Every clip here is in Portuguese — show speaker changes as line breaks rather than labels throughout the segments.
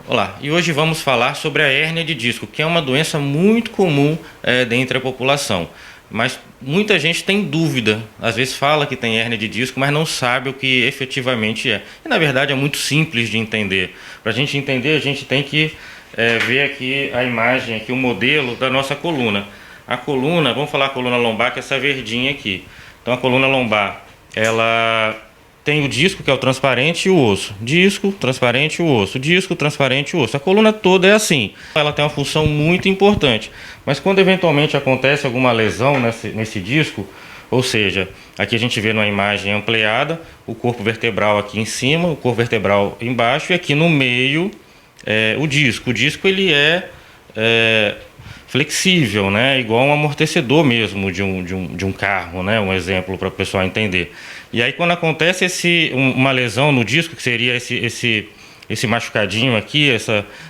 Olá, e hoje vamos falar sobre a hérnia de disco, que é uma doença muito comum dentre a população. Mas muita gente tem dúvida, às vezes fala que tem hérnia de disco, mas não sabe o que efetivamente é. E na verdade é muito simples de entender. Para a gente entender, a gente tem que ver aqui a imagem, aqui o modelo da nossa coluna. A coluna, vamos falar a coluna lombar, que é essa verdinha aqui. Então a coluna lombar, ela tem o disco, que é o transparente, e o osso. Disco, transparente, o osso. Disco, transparente, o osso. A coluna toda é assim. Ela tem uma função muito importante. Mas quando eventualmente acontece alguma lesão nesse disco, ou seja, aqui a gente vê numa imagem ampliada, o corpo vertebral aqui em cima, o corpo vertebral embaixo, e aqui no meio o disco. O disco ele é flexível, né? Igual um amortecedor mesmo de um carro, né? Um exemplo para o pessoal entender. E aí quando acontece uma lesão no disco, que seria esse machucadinho aqui,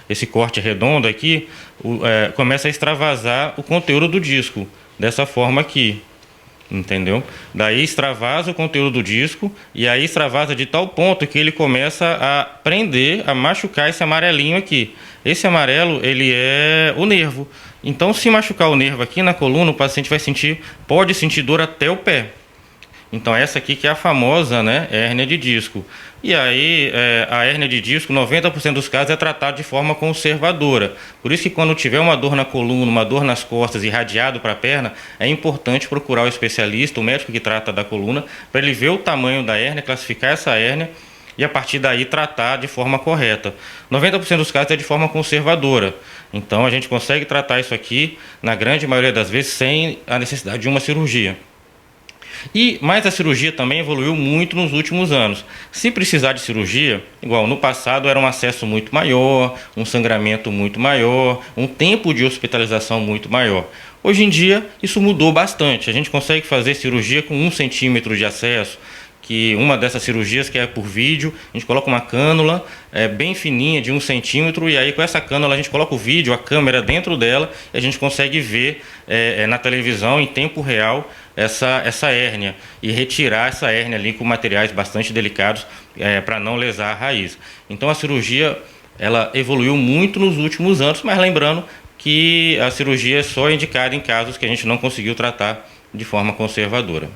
esse corte redondo aqui, começa a extravasar o conteúdo do disco, dessa forma aqui. Entendeu? Daí extravasa o conteúdo do disco e aí extravasa de tal ponto que ele começa a prender, a machucar esse amarelinho aqui. Esse amarelo, ele é o nervo. Então, se machucar o nervo aqui na coluna, o paciente pode sentir dor até o pé. Então essa aqui que é a famosa, né, hérnia de disco. E aí a hérnia de disco, 90% dos casos é tratada de forma conservadora. Por isso que quando tiver uma dor na coluna, uma dor nas costas irradiado para a perna, é importante procurar o especialista, o médico que trata da coluna, para ele ver o tamanho da hérnia, classificar essa hérnia e a partir daí tratar de forma correta. 90% dos casos é de forma conservadora. Então a gente consegue tratar isso aqui, na grande maioria das vezes, sem a necessidade de uma cirurgia. Mas a cirurgia também evoluiu muito nos últimos anos. Se precisar de cirurgia, igual no passado era um acesso muito maior, um sangramento muito maior, um tempo de hospitalização muito maior. Hoje em dia isso mudou bastante. A gente consegue fazer cirurgia com 1 centímetro de acesso, que uma dessas cirurgias que é por vídeo, a gente coloca uma cânula bem fininha de 1 centímetro e aí com essa cânula a gente coloca o vídeo, a câmera dentro dela e a gente consegue ver na televisão em tempo real essa hérnia e retirar essa hérnia ali com materiais bastante delicados para não lesar a raiz. Então a cirurgia ela evoluiu muito nos últimos anos, mas lembrando que a cirurgia é só indicada em casos que a gente não conseguiu tratar de forma conservadora.